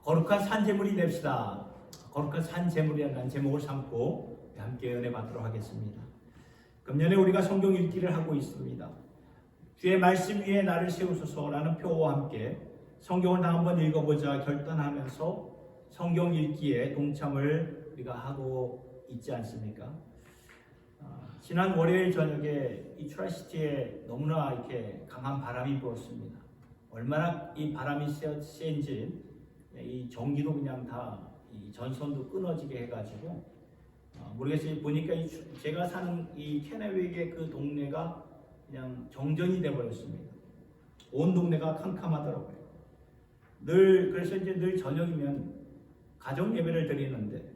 거룩한 산제물이 됩시다. 거룩한 산제물이라는 제목을 삼고 함께 은혜 받도록 하겠습니다. 금년에 우리가 성경 읽기를 하고 있습니다. 주의 말씀 위에 나를 세우소서라는 표어와 함께 성경을 다 한번 읽어보자 결단하면서 성경 읽기에 동참을 우리가 하고 있지 않습니까? 지난 월요일 저녁에 이 트라시티에 너무나 이렇게 강한 바람이 불었습니다. 얼마나 이 바람이 센지 이 전기도 그냥 다 이 전선도 끊어지게 해가지고 모르겠어요. 보니까 제가 사는 이 케네윅의 그 동네가 그냥 정전이 돼버렸습니다. 온 동네가 캄캄하더라고요. 그래서 이제 늘 저녁이면 가정 예배를 드리는데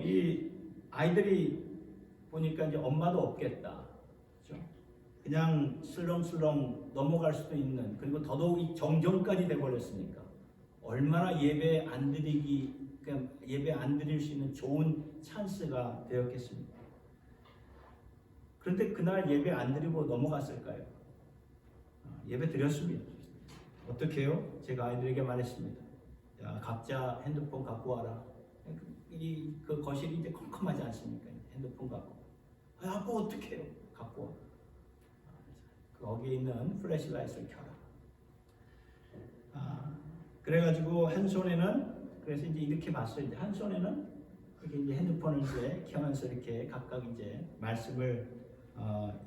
이 아이들이 보니까 이제 엄마도 없겠다. 그렇죠? 그냥 슬렁슬렁 넘어갈 수도 있는, 그리고 더더욱 이 정전까지 돼버렸으니까 얼마나 예배 안 드릴 수 있는 좋은 찬스가 되었겠습니까? 그런데 그날 예배 안 드리고 넘어갔을까요? 예배 드렸습니다. 어떻게 해요? 제가 아이들에게 말했습니다. 야, 각자 핸드폰 갖고 와라. 그 거실이 이제 컴컴하지 않습니까? 핸드폰 갖고. 아빠 어떻게 해요? 갖고 와. 거기에 있는 플래시라이트를 켜라. 그래가지고 한 손에는, 그래서 이제 이렇게 봤어요. 이제 한 손에는 이렇게 이제 핸드폰을 이제 켜면서 이렇게 각각 이제 말씀을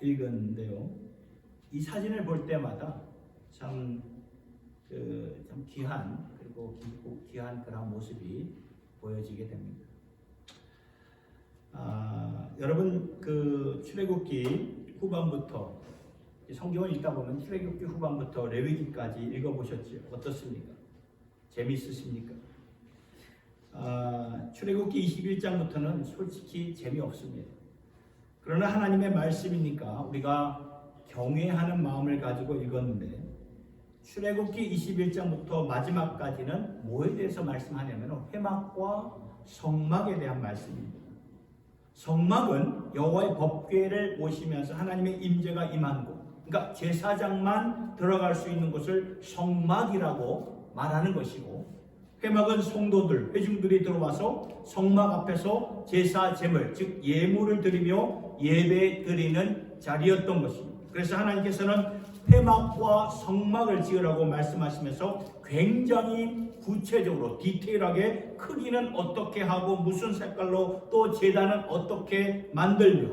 읽었는데요. 이 사진을 볼 때마다 참 귀한, 그리고 귀한 그런 모습이 보여지게 됩니다. 여러분 그 출애굽기 후반부터 성경을 읽다 보면 출애굽기 후반부터 레위기까지 읽어보셨죠? 어떻습니까? 재미있으십니까? 출애굽기 21장부터는 솔직히 재미없습니다. 그러나 하나님의 말씀이니까 우리가 경외하는 마음을 가지고 읽었는데, 출애굽기 21장부터 마지막까지는 뭐에 대해서 말씀하냐면 회막과 성막에 대한 말씀입니다. 성막은 여호와의 법궤를 모시면서 하나님의 임재가 임한 곳, 그러니까 제사장만 들어갈 수 있는 곳을 성막이라고 말하는 것이고, 회막은 성도들, 회중들이 들어와서 성막 앞에서 제사 제물, 즉 예물을 드리며 예배 드리는 자리였던 것입니다. 그래서 하나님께서는 회막과 성막을 지으라고 말씀하시면서 굉장히 구체적으로 디테일하게 크기는 어떻게 하고 무슨 색깔로 또 제단은 어떻게 만들며,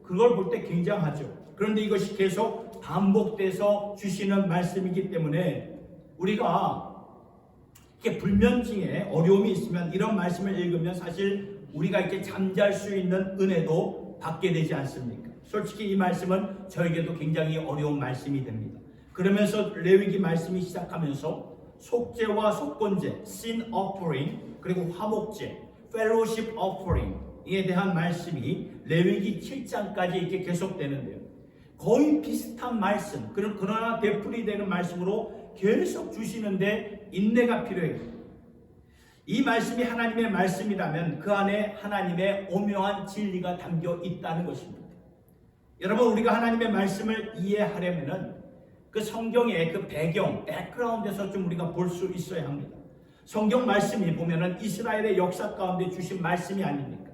그걸 볼 때 굉장하죠. 그런데 이것이 계속 반복돼서 주시는 말씀이기 때문에 우리가 이렇게 불면증에 어려움이 있으면 이런 말씀을 읽으면 사실 우리가 이렇게 잠잘 수 있는 은혜도 받게 되지 않습니까? 솔직히 이 말씀은 저에게도 굉장히 어려운 말씀이 됩니다. 그러면서 레위기 말씀이 시작하면서 속죄와 속건제, sin offering, 그리고 화목제, fellowship offering에 대한 말씀이 레위기 7장까지 이렇게 계속되는데요. 거의 비슷한 말씀, 그러나 되풀이되는 말씀으로 계속 주시는데 인내가 필요해요. 이 말씀이 하나님의 말씀이라면 그 안에 하나님의 오묘한 진리가 담겨 있다는 것입니다. 여러분, 우리가 하나님의 말씀을 이해하려면은 그 성경의 그 배경, 백그라운드에서 좀 우리가 볼 수 있어야 합니다. 성경 말씀이 보면은 이스라엘의 역사 가운데 주신 말씀이 아닙니까?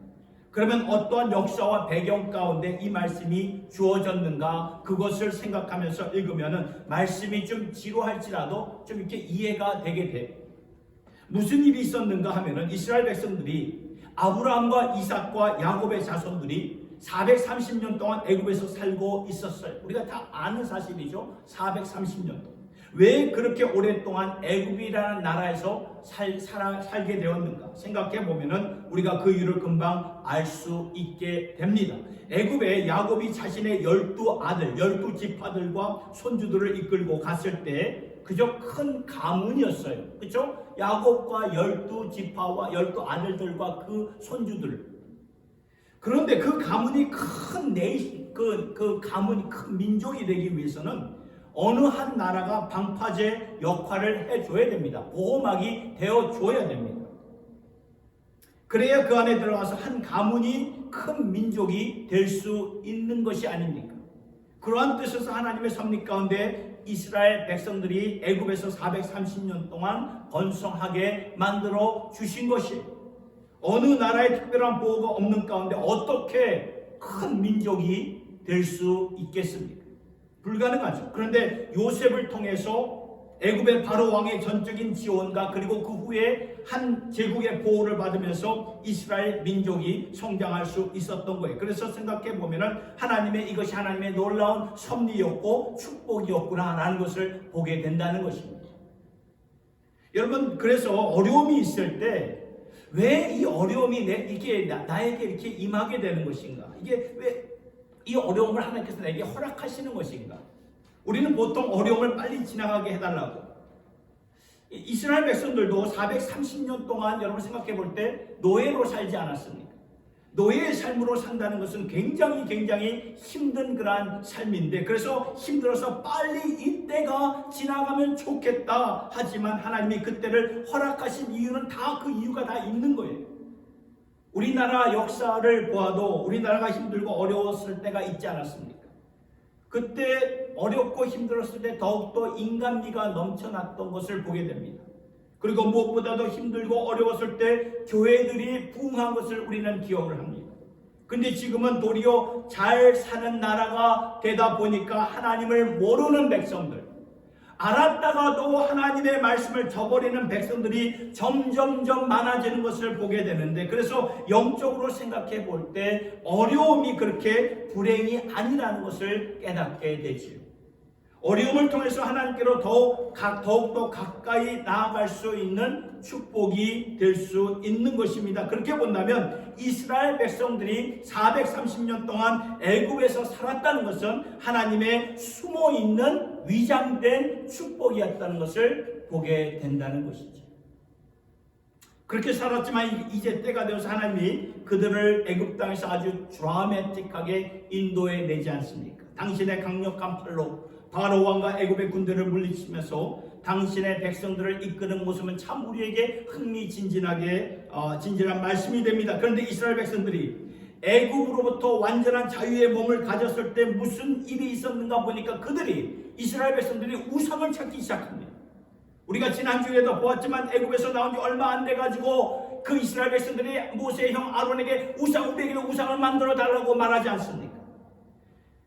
그러면 어떠한 역사와 배경 가운데 이 말씀이 주어졌는가, 그것을 생각하면서 읽으면은 말씀이 좀 지루할지라도 좀 이렇게 이해가 되게 돼요. 무슨 일이 있었는가 하면은 이스라엘 백성들이 아브라함과 이삭과 야곱의 자손들이 430년 동안 애굽에서 살고 있었어요. 우리가 다 아는 사실이죠. 430년 동안. 왜 그렇게 오랫동안 애굽이라는 나라에서 살게 되었는가 생각해 보면은 우리가 그 이유를 금방 알 수 있게 됩니다. 애굽에 야곱이 자신의 12아들, 12지파들과 손주들을 이끌고 갔을 때 그저 큰 가문이었어요. 그렇죠? 야곱과 12지파와 12아들들과 그 손주들. 그런데 그 가문이 큰 그 가문이 큰 민족이 되기 위해서는 어느 한 나라가 방파제 역할을 해줘야 됩니다. 보호막이 되어줘야 됩니다. 그래야 그 안에 들어가서 한 가문이 큰 민족이 될 수 있는 것이 아닙니까? 그러한 뜻에서 하나님의 섭리 가운데 이스라엘 백성들이 애굽에서 430년 동안 번성하게 만들어 주신 것이에요. 어느 나라의 특별한 보호가 없는 가운데 어떻게 큰 민족이 될 수 있겠습니까? 불가능하죠. 그런데 요셉을 통해서 애굽의 바로 왕의 전적인 지원과 그리고 그 후에 한 제국의 보호를 받으면서 이스라엘 민족이 성장할 수 있었던 거예요. 그래서 생각해 보면은 이것이 하나님의 놀라운 섭리였고 축복이었구나라는 것을 보게 된다는 것입니다. 여러분, 그래서 어려움이 있을 때 왜 이 어려움이 나에게 이렇게 임하게 되는 것인가? 이게 왜 이 어려움을 하나님께서 내게 허락하시는 것인가? 우리는 보통 어려움을 빨리 지나가게 해달라고. 이스라엘 백성들도 430년 동안 여러분 생각해 볼 때 노예로 살지 않았습니까? 노예의 삶으로 산다는 것은 굉장히 힘든 그러한 삶인데, 그래서 힘들어서 빨리 이때가 지나가면 좋겠다 하지만 하나님이 그때를 허락하신 이유는 그 이유가 다 있는 거예요. 우리나라 역사를 보아도 우리나라가 힘들고 어려웠을 때가 있지 않았습니까? 그때 어렵고 힘들었을 때 더욱더 인간미가 넘쳐났던 것을 보게 됩니다. 그리고 무엇보다도 힘들고 어려웠을 때 교회들이 부흥한 것을 우리는 기억을 합니다. 근데 지금은 도리어 잘 사는 나라가 되다 보니까 하나님을 모르는 백성들, 알았다가도 하나님의 말씀을 저버리는 백성들이 점점 많아지는 것을 보게 되는데, 그래서 영적으로 생각해 볼 때 어려움이 그렇게 불행이 아니라는 것을 깨닫게 되지요. 어려움을 통해서 하나님께로 더욱더 가까이 나아갈 수 있는 축복이 될 수 있는 것입니다. 그렇게 본다면 이스라엘 백성들이 430년 동안 애굽에서 살았다는 것은 하나님의 숨어있는 위장된 축복이었다는 것을 보게 된다는 것이죠. 그렇게 살았지만 이제 때가 되어서 하나님이 그들을 애굽 땅에서 아주 드라마틱하게 인도해 내지 않습니까? 당신의 강력한 팔로 바로 왕과 애굽의 군대를 물리치면서 당신의 백성들을 이끄는 모습은 참 우리에게 진진한 말씀이 됩니다. 그런데 이스라엘 백성들이 애굽으로부터 완전한 자유의 몸을 가졌을 때 무슨 일이 있었는가 보니까 이스라엘 백성들이 우상을 찾기 시작합니다. 우리가 지난주에도 보았지만 애굽에서 나온 지 얼마 안 돼가지고 그 이스라엘 백성들이 모세의 형 아론에게 우리에게 우상을 만들어 달라고 말하지 않습니까?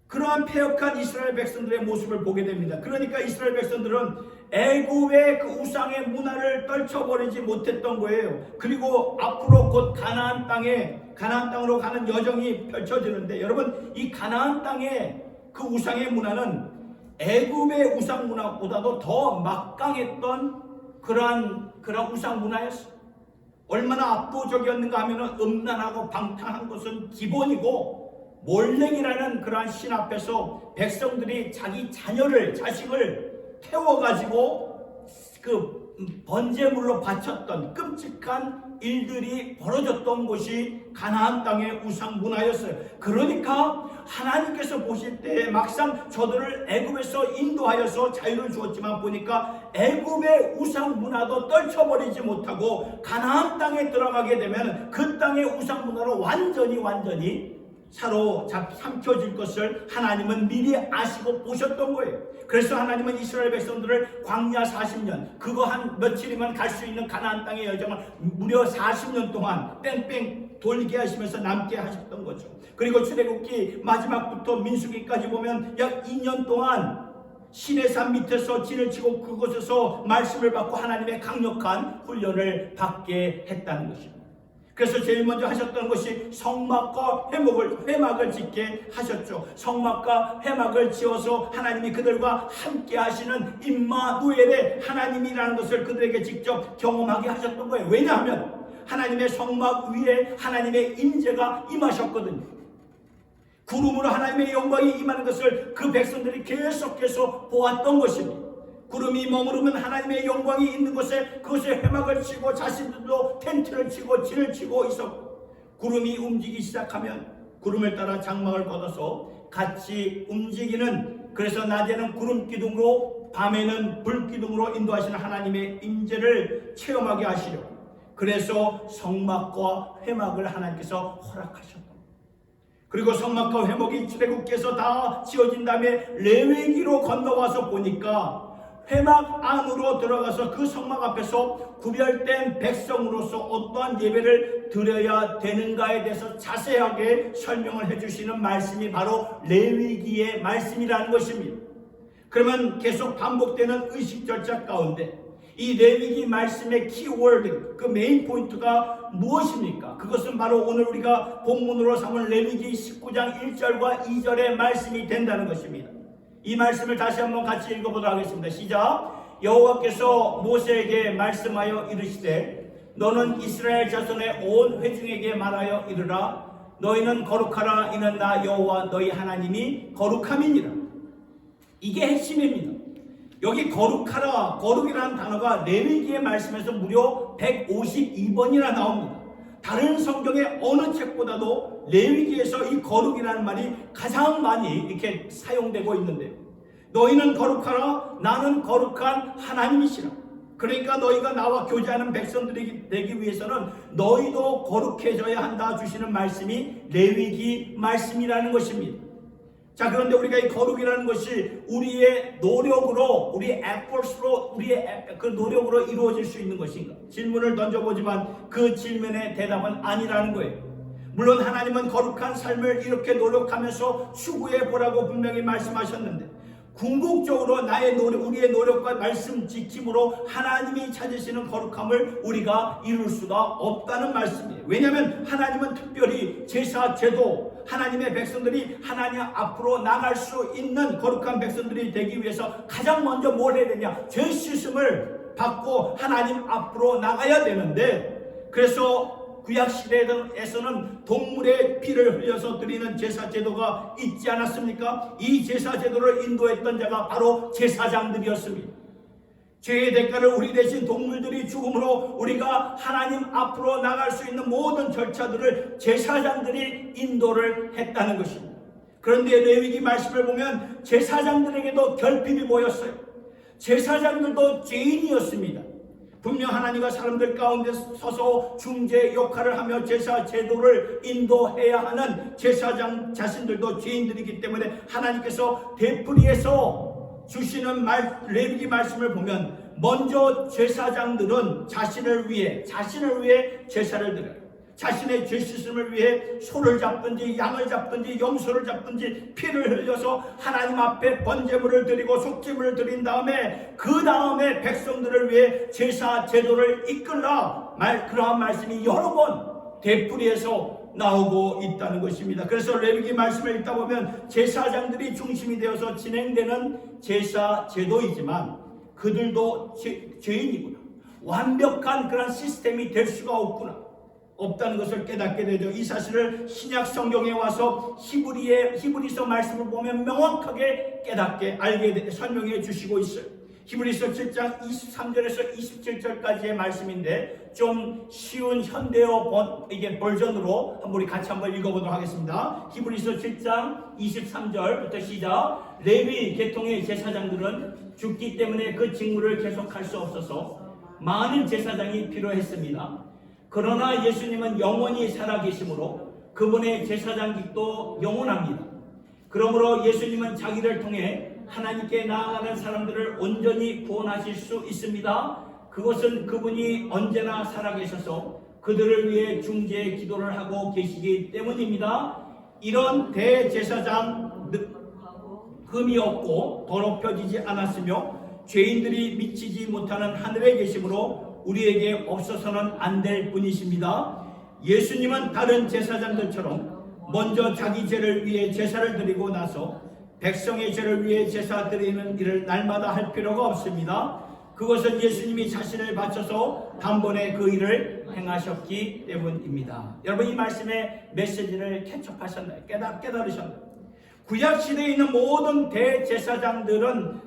그러한 패역한 이스라엘 백성들의 모습을 보게 됩니다. 그러니까 이스라엘 백성들은 애굽의 그 우상의 문화를 떨쳐버리지 못했던 거예요. 그리고 앞으로 곧 가나안 땅으로 가는 여정이 펼쳐지는데, 여러분, 이 가나안 땅의 그 우상의 문화는 애굽의 우상 문화보다도 더 막강했던 그러한 우상 문화였어요. 얼마나 압도적이었는가 하면은 음란하고 방탕한 것은 기본이고, 몰렉이라는 그러한 신 앞에서 백성들이 자식을 태워가지고 그 번제물로 바쳤던 끔찍한 일들이 벌어졌던 곳이 가나안 땅의 우상 문화였어요. 그러니까 하나님께서 보실 때 막상 저들을 애굽에서 인도하여서 자유를 주었지만 보니까 애굽의 우상 문화도 떨쳐버리지 못하고 가나안 땅에 들어가게 되면 그 땅의 우상 문화로 완전히 삼켜질 것을 하나님은 미리 아시고 보셨던 거예요. 그래서 하나님은 이스라엘 백성들을 광야 40년, 그거 한 며칠이면 갈 수 있는 가나안 땅의 여정을 무려 40년 동안 뺑뺑 돌게 하시면서 남게 하셨던 거죠. 그리고 출애굽기 마지막부터 민수기까지 보면 약 2년 동안 시내산 밑에서 진을 치고 그곳에서 말씀을 받고 하나님의 강력한 훈련을 받게 했다는 것입니다. 그래서 제일 먼저 하셨던 것이 성막과 회막을 짓게 하셨죠. 성막과 회막을 지어서 하나님이 그들과 함께 하시는 임마누엘의 하나님이라는 것을 그들에게 직접 경험하게 하셨던 거예요. 왜냐하면 하나님의 성막 위에 하나님의 임재가 임하셨거든요. 구름으로 하나님의 영광이 임하는 것을 그 백성들이 계속해서 보았던 것입니다. 구름이 머무르면 하나님의 영광이 있는 곳에 그것에 회막을 치고 자신들도 텐트를 치고 진을 치고 있었고, 구름이 움직이기 시작하면 구름을 따라 장막을 걷어서 같이 움직이는, 그래서 낮에는 구름 기둥으로 밤에는 불 기둥으로 인도하시는 하나님의 임재를 체험하게 하시려 그래서 성막과 회막을 하나님께서 허락하셨다. 그리고 성막과 회막이 출애굽기에서 다 지어진 다음에 레위기로 건너와서 보니까 회막 안으로 들어가서 그 성막 앞에서 구별된 백성으로서 어떠한 예배를 드려야 되는가에 대해서 자세하게 설명을 해주시는 말씀이 바로 레위기의 말씀이라는 것입니다. 그러면 계속 반복되는 의식 절차 가운데 이 레위기 말씀의 키워드, 그 메인 포인트가 무엇입니까? 그것은 바로 오늘 우리가 본문으로 삼은 레위기 19장 1절과 2절의 말씀이 된다는 것입니다. 이 말씀을 다시 한번 같이 읽어보도록 하겠습니다. 시작. 여호와께서 모세에게 말씀하여 이르시되 너는 이스라엘 자손의 온 회중에게 말하여 이르라. 너희는 거룩하라. 이는 나 여호와 너희 하나님이 거룩함이니라. 이게 핵심입니다. 여기 거룩하라, 거룩이라는 단어가 레위기의 말씀에서 무려 152번이나 나옵니다. 다른 성경의 어느 책보다도 레위기에서 이 거룩이라는 말이 가장 많이 이렇게 사용되고 있는데요. 너희는 거룩하라, 나는 거룩한 하나님이시라. 그러니까 너희가 나와 교제하는 백성들이 되기 위해서는 너희도 거룩해져야 한다 주시는 말씀이 레위기 말씀이라는 것입니다. 자, 그런데 우리가 이 거룩이라는 것이 우리의 노력으로, 우리의 efforts로, 우리의 그 노력으로 이루어질 수 있는 것인가? 질문을 던져보지만 그 질문의 대답은 아니라는 거예요. 물론 하나님은 거룩한 삶을 이렇게 노력하면서 추구해 보라고 분명히 말씀하셨는데 궁극적으로 우리의 노력과 말씀 지킴으로 하나님이 찾으시는 거룩함을 우리가 이룰 수가 없다는 말씀이에요. 왜냐하면 하나님은 특별히 제사, 제도, 하나님의 백성들이 하나님 앞으로 나갈 수 있는 거룩한 백성들이 되기 위해서 가장 먼저 뭘 해야 되냐? 죄 씻음을 받고 하나님 앞으로 나가야 되는데, 그래서 구약시대에서는 동물의 피를 흘려서 드리는 제사 제도가 있지 않았습니까? 이 제사 제도를 인도했던 자가 바로 제사장들이었습니다. 죄의 대가를 우리 대신 동물들이 죽음으로 우리가 하나님 앞으로 나갈 수 있는 모든 절차들을 제사장들이 인도를 했다는 것입니다. 그런데 레위기 말씀을 보면 제사장들에게도 결핍이 보였어요. 제사장들도 죄인이었습니다. 분명 하나님과 사람들 가운데 서서 중재 역할을 하며 제사 제도를 인도해야 하는 제사장 자신들도 죄인들이기 때문에 하나님께서 되풀이해서 주시는 레위기 말씀을 보면 먼저 제사장들은 자신을 위해 제사를 드려요. 자신의 죄 씻음을 위해 소를 잡든지 양을 잡든지 염소를 잡든지 피를 흘려서 하나님 앞에 번제물을 드리고 속죄물을 드린 다음에 그 다음에 백성들을 위해 제사 제도를 이끌라, 그러한 말씀이 여러 번 되풀이해서 나오고 있다는 것입니다. 그래서 레위기 말씀을 읽다 보면 제사장들이 중심이 되어서 진행되는 제사 제도이지만 그들도 죄인이구나, 완벽한 그런 시스템이 될 수가 없다는 것을 깨닫게 되죠. 이 사실을 신약 성경에 와서 히브리서 말씀을 보면 명확하게 깨닫게 설명해 주시고 있어요. 히브리서 7장 23절에서 27절까지의 말씀인데 좀 쉬운 현대어 버전으로 우리 같이 한번 읽어보도록 하겠습니다. 히브리서 7장 23절부터 시작. 레위 계통의 제사장들은 죽기 때문에 그 직무를 계속할 수 없어서 많은 제사장이 필요했습니다. 그러나 예수님은 영원히 살아계시므로 그분의 제사장직도 영원합니다. 그러므로 예수님은 자기를 통해 하나님께 나아가는 사람들을 온전히 구원하실 수 있습니다. 그것은 그분이 언제나 살아계셔서 그들을 위해 중재 기도를 하고 계시기 때문입니다. 이런 대제사장 흠이 없고 더럽혀지지 않았으며 죄인들이 미치지 못하는 하늘에 계심으로 우리에게 없어서는 안 될 분이십니다. 예수님은 다른 제사장들처럼 먼저 자기 죄를 위해 제사를 드리고 나서 백성의 죄를 위해 제사 드리는 일을 날마다 할 필요가 없습니다. 그것은 예수님이 자신을 바쳐서 단번에 그 일을 행하셨기 때문입니다. 여러분, 이 말씀의 메시지를 캐치하셨나요? 깨달으셨나요? 구약시대에 있는 모든 대제사장들은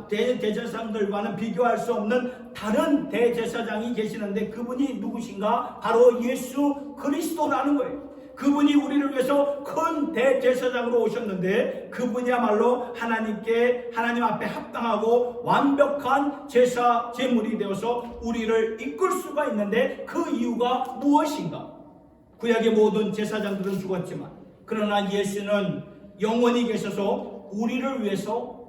대제사장들과는 비교할 수 없는 다른 대제사장이 계시는데 그분이 누구신가? 바로 예수 그리스도라는 거예요. 그분이 우리를 위해서 큰 대제사장으로 오셨는데 그분이야말로 하나님 앞에 합당하고 완벽한 제사 제물이 되어서 우리를 이끌 수가 있는데 그 이유가 무엇인가? 구약의 모든 제사장들은 죽었지만 그러나 예수는 영원히 계셔서 우리를 위해서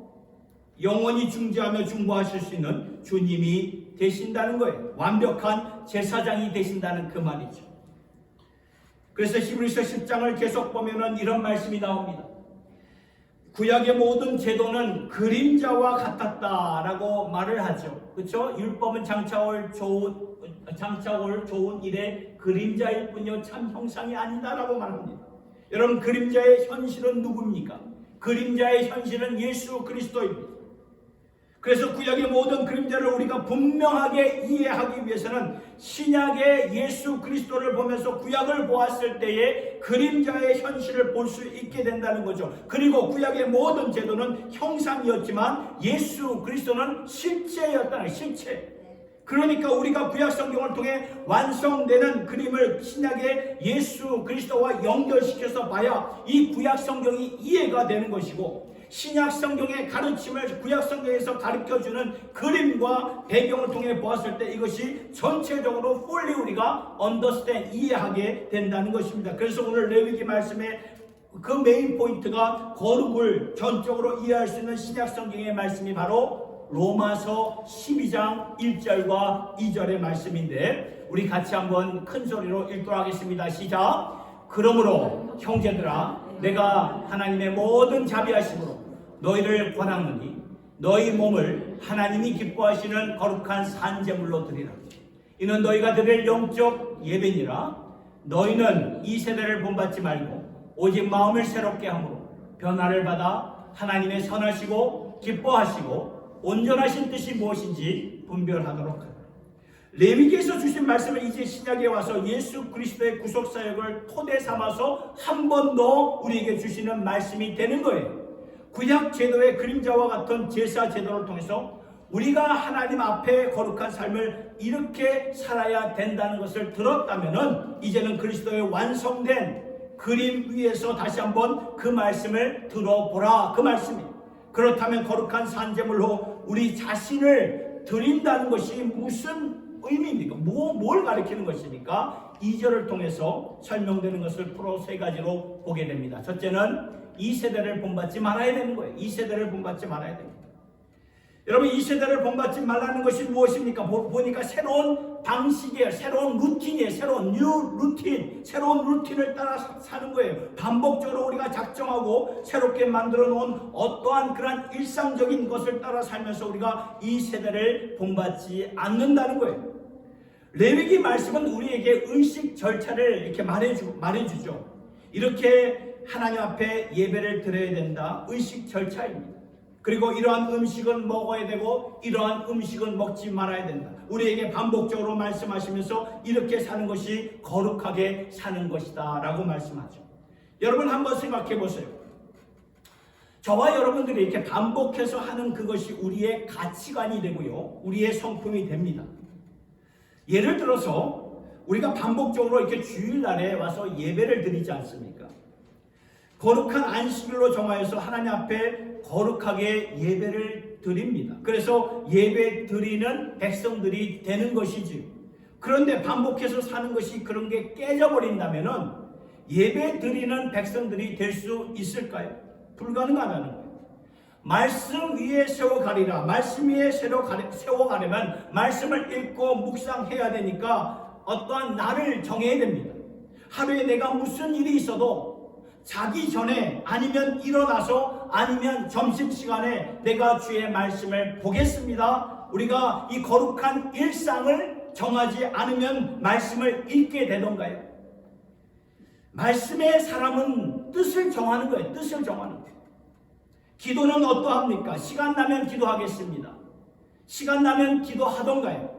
영원히 중재하며 중보하실 수 있는 주님이 되신다는 거예요. 완벽한 제사장이 되신다는 그 말이죠. 그래서 히브리서 10장을 계속 보면은 이런 말씀이 나옵니다. 구약의 모든 제도는 그림자와 같았다라고 말을 하죠. 그렇죠? 율법은 장차올 좋은 일의 그림자일 뿐이요 참 형상이 아니다라고 말합니다. 여러분, 그림자의 현실은 누굽니까? 그림자의 현실은 예수 그리스도입니다. 그래서 구약의 모든 그림자를 우리가 분명하게 이해하기 위해서는 신약의 예수 그리스도를 보면서 구약을 보았을 때에 그림자의 현실을 볼 수 있게 된다는 거죠. 그리고 구약의 모든 제도는 형상이었지만 예수 그리스도는 실체였다는, 실체. 그러니까 우리가 구약 성경을 통해 완성되는 그림을 신약의 예수 그리스도와 연결시켜서 봐야 이 구약 성경이 이해가 되는 것이고, 신약 성경의 가르침을 구약 성경에서 가르쳐주는 그림과 배경을 통해 보았을 때 이것이 전체적으로 fully 우리가 understand, 이해하게 된다는 것입니다. 그래서 오늘 레위기 말씀에 그 메인 포인트가 거룩을 전적으로 이해할 수 있는 신약 성경의 말씀이 바로 로마서 12장 1절과 2절의 말씀인데, 우리 같이 한번 큰 소리로 읽도록 하겠습니다. 시작. 그러므로 형제들아, 내가 하나님의 모든 자비하심으로 너희를 권하노니 너희 몸을 하나님이 기뻐하시는 거룩한 산제물로 드리라. 이는 너희가 드릴 영적 예배니라. 너희는 이 세대를 본받지 말고 오직 마음을 새롭게 함으로 변화를 받아 하나님의 선하시고 기뻐하시고 온전하신 뜻이 무엇인지 분별하도록 하라. 레위기에서 주신 말씀을 이제 신약에 와서 예수 그리스도의 구속 사역을 토대 삼아서 한 번 더 우리에게 주시는 말씀이 되는 거예요. 구약 제도의 그림자와 같은 제사 제도를 통해서 우리가 하나님 앞에 거룩한 삶을 이렇게 살아야 된다는 것을 들었다면은 이제는 그리스도의 완성된 그림 위에서 다시 한번 그 말씀을 들어보라, 그 말씀이에요. 그렇다면 거룩한 산제물로 우리 자신을 드린다는 것이 무슨 의미입니까? 뭘 가리키는 것입니까? 2절을 통해서 설명되는 것을 프로 세 가지로 보게 됩니다. 첫째는 이 세대를 본받지 말아야 되는 거예요. 이 세대를 본받지 말아야 됩니다. 여러분, 이 세대를 본받지 말라는 것이 무엇입니까? 보니까 새로운 방식이에요. 새로운 루틴이에요. 새로운 뉴 루틴, 새로운 루틴을 따라 사는 거예요. 반복적으로 우리가 작정하고 새롭게 만들어 놓은 어떠한 그런 일상적인 것을 따라 살면서 우리가 이 세대를 본받지 않는다는 거예요. 레위기 말씀은 우리에게 의식 절차를 이렇게 말해주죠. 이렇게 하나님 앞에 예배를 드려야 된다. 의식 절차입니다. 그리고 이러한 음식은 먹어야 되고 이러한 음식은 먹지 말아야 된다. 우리에게 반복적으로 말씀하시면서 이렇게 사는 것이 거룩하게 사는 것이다 라고 말씀하죠. 여러분, 한번 생각해 보세요. 저와 여러분들이 이렇게 반복해서 하는 그것이 우리의 가치관이 되고요, 우리의 성품이 됩니다. 예를 들어서 우리가 반복적으로 이렇게 주일날에 와서 예배를 드리지 않습니까? 거룩한 안식일로 정하여서 하나님 앞에 거룩하게 예배를 드립니다. 그래서 예배 드리는 백성들이 되는 것이지요. 그런데 반복해서 사는 것이 그런 게 깨져버린다면은 예배 드리는 백성들이 될 수 있을까요? 불가능하다는 거예요. 말씀 위에 세워가리라. 말씀 위에 세워가려면 말씀을 읽고 묵상해야 되니까 어떠한 날을 정해야 됩니다. 하루에 내가 무슨 일이 있어도 자기 전에 아니면 일어나서 아니면 점심시간에 내가 주의 말씀을 보겠습니다. 우리가 이 거룩한 일상을 정하지 않으면 말씀을 읽게 되던가요? 말씀의 사람은 뜻을 정하는 거예요. 뜻을 정하는 거예요. 기도는 어떠합니까? 시간 나면 기도하겠습니다. 시간 나면 기도하던가요?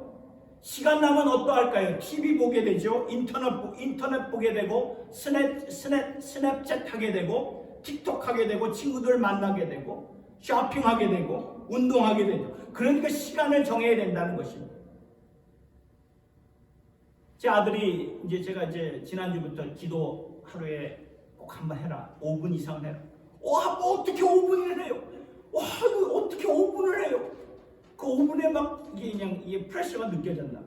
시간 나면 어떠할까요? TV 보게 되죠. 인터넷 보게 되고 스냅챗 하게 되고 틱톡 하게 되고 친구들 만나게 되고 쇼핑하게 되고 운동하게 되죠. 그러니까 시간을 정해야 된다는 것입니다. 제 아들이 제가 지난주부터 기도 하루에 꼭 한번 해라. 5분 이상 해라. 어떻게 5분을 해요? 어떻게 5분을 해요? 그 5분에 막 이게 프레셔가 느껴진다.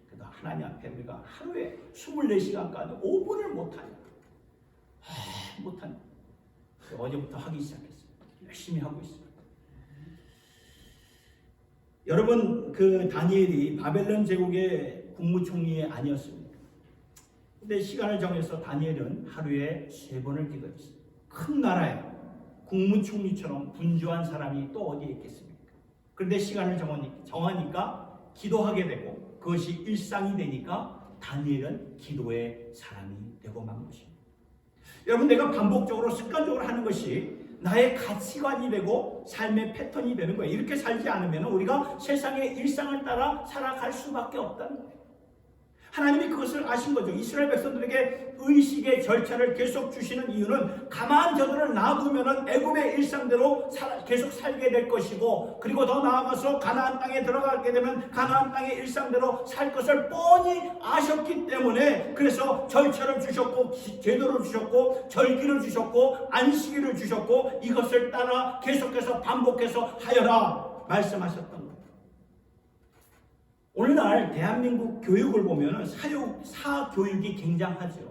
그래도 하나님 앞에 우리가 하루에 24시간까지 5분을 못하니까 못한다. 어제부터 하기 시작했어요. 열심히 하고 있어요. 여러분, 그 다니엘이 바벨론 제국의 국무총리 아니었습니까? 근데 시간을 정해서 다니엘은 하루에 3번을 기도했어요. 큰 나라에 국무총리처럼 분주한 사람이 또 어디에 있겠습니까? 그런데 시간을 정하니까 기도하게 되고 그것이 일상이 되니까 다니엘은 기도의 사람이 되고 만 것입니다. 여러분, 내가 반복적으로 습관적으로 하는 것이 나의 가치관이 되고 삶의 패턴이 되는 거예요. 이렇게 살지 않으면 우리가 세상의 일상을 따라 살아갈 수밖에 없다는 거예요. 하나님이 그것을 아신 거죠. 이스라엘 백성들에게 의식의 절차를 계속 주시는 이유는 가만 저들을 놔두면 애굽의 일상대로 계속 살게 될 것이고, 그리고 더 나아가서 가나안 땅에 들어가게 되면 가나안 땅의 일상대로 살 것을 뻔히 아셨기 때문에, 그래서 절차를 주셨고 제도를 주셨고 절기를 주셨고 안식일을 주셨고 이것을 따라 계속해서 반복해서 하여라 말씀하셨던 거예요. 오늘날 대한민국 교육을 보면 사교육이 굉장하죠.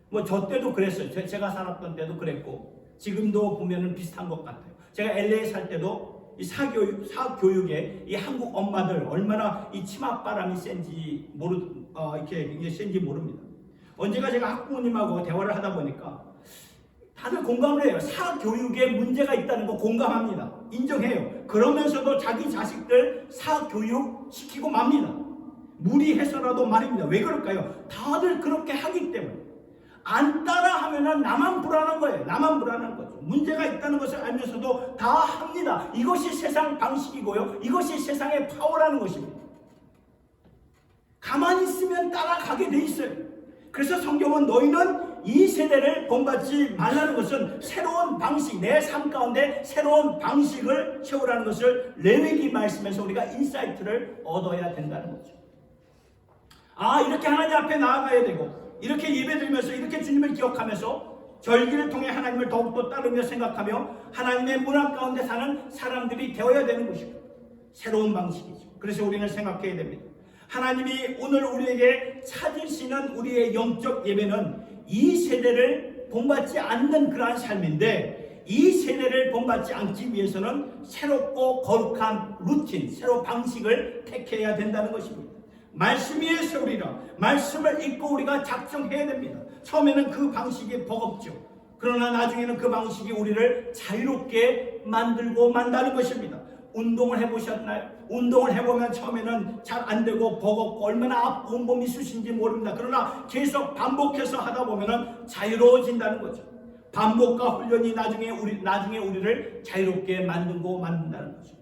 뭐 저 때도 그랬어요. 제가 살았던 때도 그랬고 지금도 보면은 비슷한 것 같아요. 제가 LA 살 때도 이 사교육에 이 한국 엄마들 얼마나 이 치맛바람이 센지 이게 센지 모릅니다. 언제가 제가 학부모님하고 대화를 하다 보니까 다들 공감을 해요. 사교육에 문제가 있다는 거 공감합니다. 인정해요. 그러면서도 자기 자식들 사교육 시키고 맙니다. 무리해서라도 말입니다. 왜 그럴까요? 다들 그렇게 하기 때문에. 안 따라 하면은 나만 불안한 거예요. 나만 불안한 거죠. 문제가 있다는 것을 알면서도 다 합니다. 이것이 세상 방식이고요. 이것이 세상의 파워라는 것입니다. 가만히 있으면 따라가게 돼 있어요. 그래서 성경은 너희는 이 세대를 본받지 말라는 것은 새로운 방식, 내 삶 가운데 새로운 방식을 세우라는 것을 레위기 말씀에서 우리가 인사이트를 얻어야 된다는 거죠. 이렇게 하나님 앞에 나아가야 되고, 이렇게 예배드리면서 이렇게 주님을 기억하면서 절기를 통해 하나님을 더욱더 따르며 생각하며 하나님의 문화 가운데 사는 사람들이 되어야 되는 것이고, 새로운 방식이죠. 그래서 우리는 생각해야 됩니다. 하나님이 오늘 우리에게 찾으시는 우리의 영적 예배는 이 세대를 본받지 않는 그러한 삶인데, 이 세대를 본받지 않기 위해서는 새롭고 거룩한 루틴, 새로운 방식을 택해야 된다는 것입니다. 말씀 위에 세우리라. 말씀을 읽고 우리가 작정해야 됩니다. 처음에는 그 방식이 버겁죠. 그러나 나중에는 그 방식이 우리를 자유롭게 만들고 만다는 것입니다. 운동을 해보셨나요? 운동을 해보면 처음에는 잘 안되고 버겁고 얼마나 온몸이 쑤신지 모릅니다. 그러나 계속 반복해서 하다 보면 자유로워진다는 거죠. 반복과 훈련이 나중에 우리를 자유롭게 만든다는 거죠.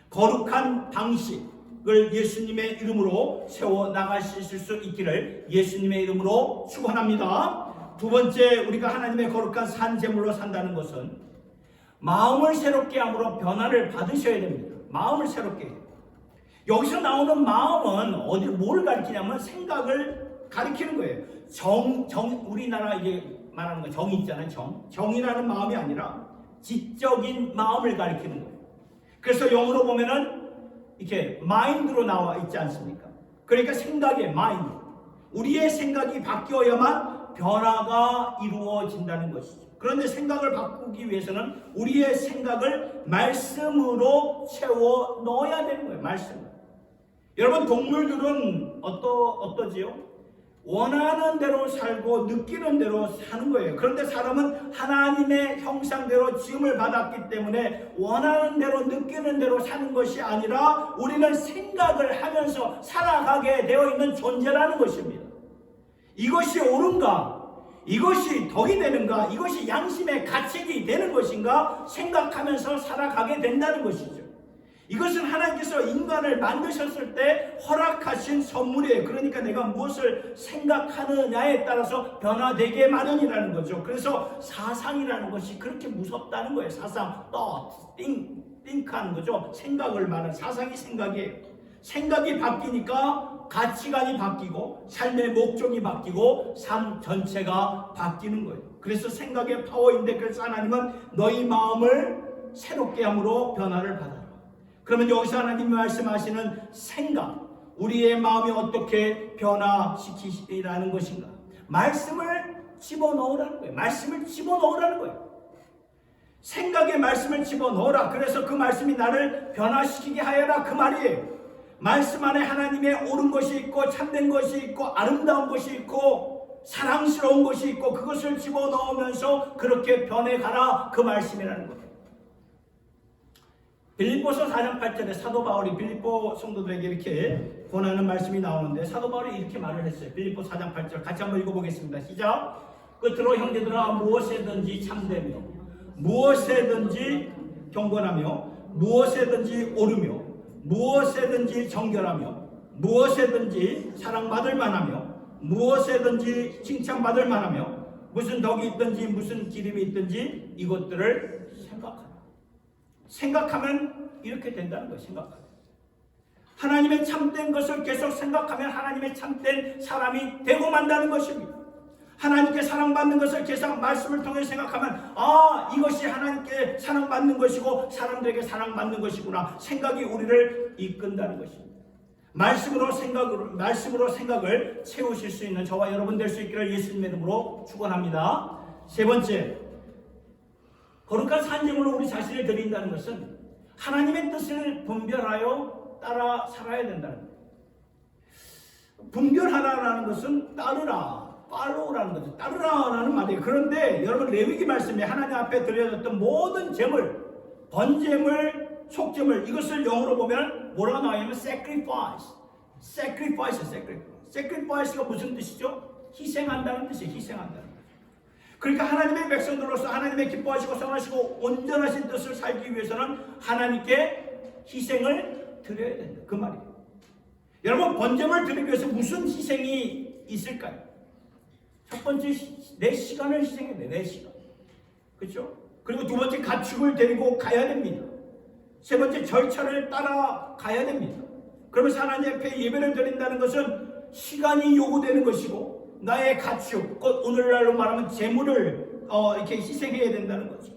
거룩한 방식을 예수님의 이름으로 세워 나가실 수 있기를 예수님의 이름으로 축원합니다. 두 번째, 우리가 하나님의 거룩한 산 제물로 산다는 것은 마음을 새롭게 함으로 변화를 받으셔야 됩니다. 마음을 새롭게 해요. 여기서 나오는 마음은 뭘 가리키냐면 생각을 가리키는 거예요. 우리나라 이제 말하는 거 정이 있잖아요. 정이라는 마음이 아니라 지적인 마음을 가리키는 거예요. 그래서 영어로 보면은 이렇게 마인드로 나와 있지 않습니까? 그러니까 생각의 마인드. 우리의 생각이 바뀌어야만 변화가 이루어진다는 것이죠. 그런데 생각을 바꾸기 위해서는 우리의 생각을 말씀으로 채워 넣어야 되는 거예요. 말씀. 여러분, 동물들은 어떠지요? 원하는 대로 살고 느끼는 대로 사는 거예요. 그런데 사람은 하나님의 형상대로 지음을 받았기 때문에 원하는 대로 느끼는 대로 사는 것이 아니라 우리는 생각을 하면서 살아가게 되어 있는 존재라는 것입니다. 이것이 옳은가? 이것이 덕이 되는가? 이것이 양심의 가책이 되는 것인가? 생각하면서 살아가게 된다는 것이죠. 이것은 하나님께서 인간을 만드셨을 때 허락하신 선물이에요. 그러니까 내가 무엇을 생각하느냐에 따라서 변화되게 마련이라는 거죠. 그래서 사상이라는 것이 그렇게 무섭다는 거예요. 사상, think하는 거죠. 생각을 말하는 사상이 생각이에요. 생각이 바뀌니까 가치관이 바뀌고 삶의 목적이 바뀌고 삶 전체가 바뀌는 거예요. 그래서 생각의 파워인데, 그래서 하나님은 너희 마음을 새롭게 함으로 변화를 받아라. 그러면 여기서 하나님이 말씀하시는 생각, 우리의 마음이 어떻게 변화시키시라는 것인가? 말씀을 집어넣으라는 거예요. 말씀을 집어넣으라는 거예요. 생각에 말씀을 집어넣어라. 그래서 그 말씀이 나를 변화시키게 하여라. 그 말이에요. 말씀 안에 하나님의 옳은 것이 있고 참된 것이 있고 아름다운 것이 있고 사랑스러운 것이 있고 그것을 집어넣으면서 그렇게 변해가라. 그 말씀이라는 거예요. 빌립보서 4장 8절에 사도 바울이 빌립보 성도들에게 이렇게 권하는 말씀이 나오는데 사도 바울이 이렇게 말을 했어요. 빌립보 4장 8절 같이 한번 읽어보겠습니다. 시작. 끝으로 형제들아 무엇에든지 참되며 무엇에든지 경건하며 무엇에든지 옳으며 무엇에든지 정결하며 무엇에든지 사랑받을 만하며 무엇에든지 칭찬받을 만하며 무슨 덕이 있든지 무슨 기름이 있든지 이것들을 생각하라. 생각하면 이렇게 된다는 거예요. 생각하면 하나님의 참된 것을 계속 생각하면 하나님의 참된 사람이 되고 만다는 것입니다. 하나님께 사랑받는 것을 계속 말씀을 통해 생각하면 이것이 하나님께 사랑받는 것이고 사람들에게 사랑받는 것이구나. 생각이 우리를 이끈다는 것입니다. 말씀으로 생각을 채우실 수 있는 저와 여러분 될 수 있기를 예수님의 이름으로 축원합니다. 세 번째, 거룩한 산증으로 우리 자신을 드린다는 것은 하나님의 뜻을 분별하여 따라 살아야 된다는 거예요. 분별하라라는 것은 따르라, 팔로우라는 거죠. 따르라라는 말이에요. 그런데 여러분 레위기 말씀에 하나님 앞에 드려졌던 모든 제물, 번제물, 속제물 이것을 영어로 보면 뭐라고 나와요? sacrifice. sacrifice가 무슨 뜻이죠? 희생한다는 뜻이에요. 희생한다는 뜻. 그러니까 하나님의 백성들로서 하나님의 기뻐하시고 선하시고 온전하신 뜻을 살기 위해서는 하나님께 희생을 드려야 된다. 그 말이에요. 여러분 번제물 드리기 위해서 무슨 희생이 있을까요? 첫 번째 내 시간을 희생해야 돼. 내 시간. 그렇죠? 그리고 두 번째 가축을 데리고 가야 됩니다. 세 번째 절차를 따라가야 됩니다. 그러면서 하나님 앞에 예배를 드린다는 것은 시간이 요구되는 것이고 나의 가축, 곧 오늘날로 말하면 재물을 이렇게 희생해야 된다는 거죠.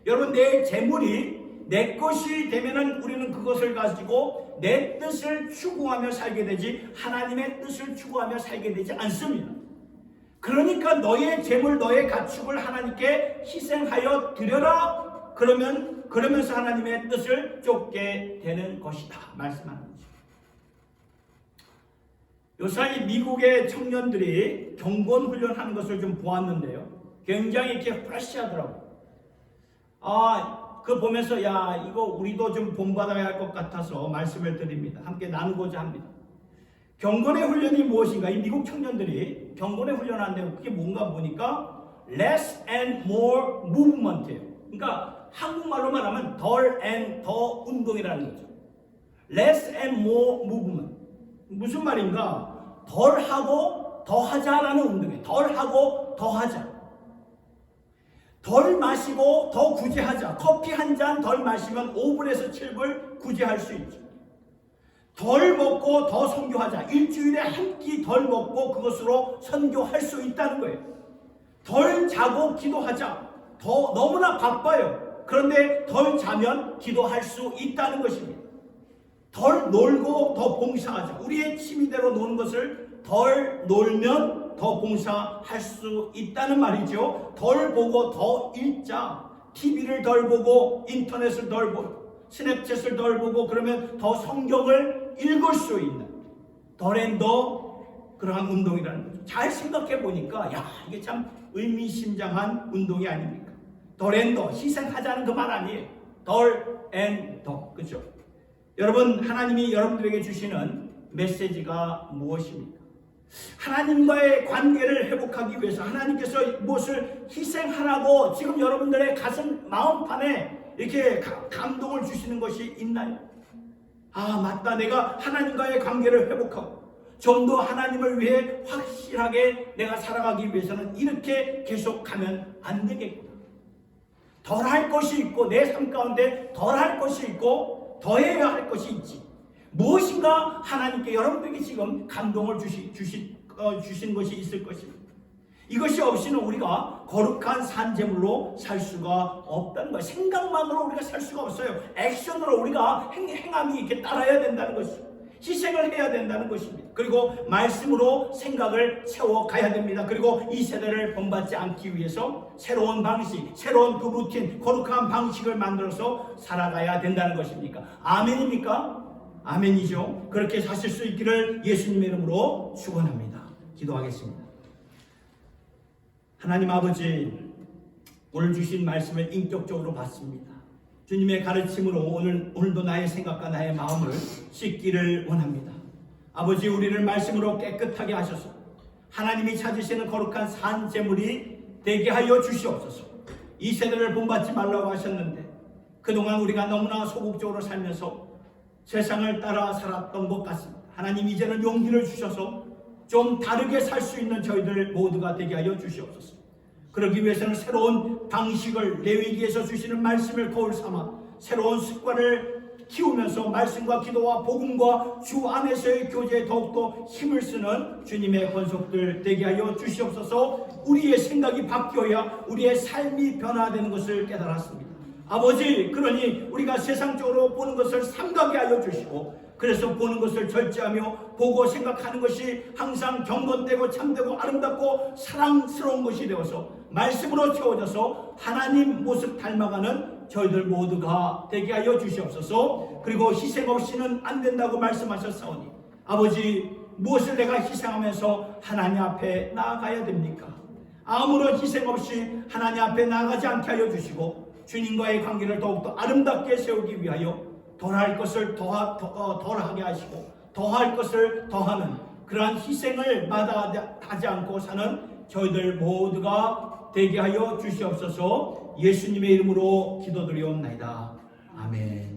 여러분 내 재물이 내 것이 되면은 우리는 그것을 가지고 내 뜻을 추구하며 살게 되지 하나님의 뜻을 추구하며 살게 되지 않습니다. 그러니까 너의 재물, 너의 가축을 하나님께 희생하여 드려라. 그러면서 하나님의 뜻을 쫓게 되는 것이다. 말씀하는 거죠. 요사이 미국의 청년들이 경건 훈련하는 것을 좀 보았는데요. 굉장히 이렇게 프레시하더라고요. 그거 보면서 이거 우리도 좀 본받아야 할 것 같아서 말씀을 드립니다. 함께 나누고자 합니다. 경건의 훈련이 무엇인가? 이 미국 청년들이 경건의 훈련하는데 그게 뭔가 보니까 less and more movement예요. 그러니까 한국말로 말하면 덜 and 더 운동이라는 거죠. less and more movement. 무슨 말인가? 덜 하고 더 하자라는 운동이에요. 덜 하고 더 하자. 덜 마시고 더 구제하자. 커피 한 잔 덜 마시면 5불에서 7불 구제할 수 있죠. 덜 먹고 더 선교하자. 일주일에 한 끼 덜 먹고 그것으로 선교할 수 있다는 거예요. 덜 자고 기도하자. 너무나 바빠요. 그런데 덜 자면 기도할 수 있다는 것입니다. 덜 놀고 더 봉사하자. 우리의 취미대로 노는 것을 덜 놀면 더 봉사할 수 있다는 말이죠. 덜 보고 더 읽자. TV를 덜 보고 인터넷을 덜 보고 스냅챗을 덜 보고 그러면 더 성경을 읽을 수 있는 덜앤더 그러한 운동이라는 거죠. 잘 생각해 보니까 이게 참 의미심장한 운동이 아닙니까? 덜앤더 희생하자는 그 말 아니에요. 덜앤더 그렇죠? 여러분 하나님이 여러분들에게 주시는 메시지가 무엇입니까? 하나님과의 관계를 회복하기 위해서 하나님께서 무엇을 희생하라고 지금 여러분들의 가슴 마음판에 이렇게 감동을 주시는 것이 있나요? 맞다. 내가 하나님과의 관계를 회복하고 좀 더 하나님을 위해 확실하게 내가 살아가기 위해서는 이렇게 계속 가면 안 되겠구나. 덜 할 것이 있고 내 삶 가운데 덜 할 것이 있고 더해야 할 것이 있지. 무엇인가 하나님께 여러분들에게 지금 감동을 주신 것이 있을 것입니다. 이것이 없이는 우리가 거룩한 산제물로 살 수가 없다는 거예요. 생각만으로 우리가 살 수가 없어요. 액션으로 우리가 행함이 이렇게 따라야 된다는 것이죠. 희생을 해야 된다는 것입니다. 그리고 말씀으로 생각을 채워가야 됩니다. 그리고 이 세대를 본받지 않기 위해서 새로운 방식, 새로운 그 루틴, 거룩한 방식을 만들어서 살아가야 된다는 것입니까? 아멘입니까? 아멘이죠. 그렇게 사실 수 있기를 예수님의 이름으로 축원합니다. 기도하겠습니다. 하나님 아버지, 오늘 주신 말씀을 인격적으로 받습니다. 주님의 가르침으로 오늘도 나의 생각과 나의 마음을 씻기를 원합니다. 아버지, 우리를 말씀으로 깨끗하게 하셔서 하나님이 찾으시는 거룩한 산 제물이 되게 하여 주시옵소서. 이 세대를 본받지 말라고 하셨는데 그동안 우리가 너무나 소극적으로 살면서 세상을 따라 살았던 것 같습니다. 하나님, 이제는 용기를 주셔서 좀 다르게 살 수 있는 저희들 모두가 되게 하여 주시옵소서. 그러기 위해서는 새로운 방식을, 레위기에서 주시는 말씀을 거울 삼아 새로운 습관을 키우면서 말씀과 기도와 복음과 주 안에서의 교제에 더욱더 힘을 쓰는 주님의 권속들 되게 하여 주시옵소서. 우리의 생각이 바뀌어야 우리의 삶이 변화되는 것을 깨달았습니다. 아버지, 그러니 우리가 세상적으로 보는 것을 삼가게 하여 주시고, 그래서 보는 것을 절제하며 보고 생각하는 것이 항상 경건되고 참되고 아름답고 사랑스러운 것이 되어서 말씀으로 채워져서 하나님 모습 닮아가는 저희들 모두가 되게 하여 주시옵소서. 그리고 희생 없이는 안 된다고 말씀하셨사오니 아버지, 무엇을 내가 희생하면서 하나님 앞에 나아가야 됩니까? 아무런 희생 없이 하나님 앞에 나아가지 않게 하여 주시고 주님과의 관계를 더욱더 아름답게 세우기 위하여 덜할 것을 덜하게 하시고 더할 것을 더하는 그러한 희생을 마다하지 않고 사는 저희들 모두가 되게 하여 주시옵소서. 예수님의 이름으로 기도드리옵나이다. 아멘.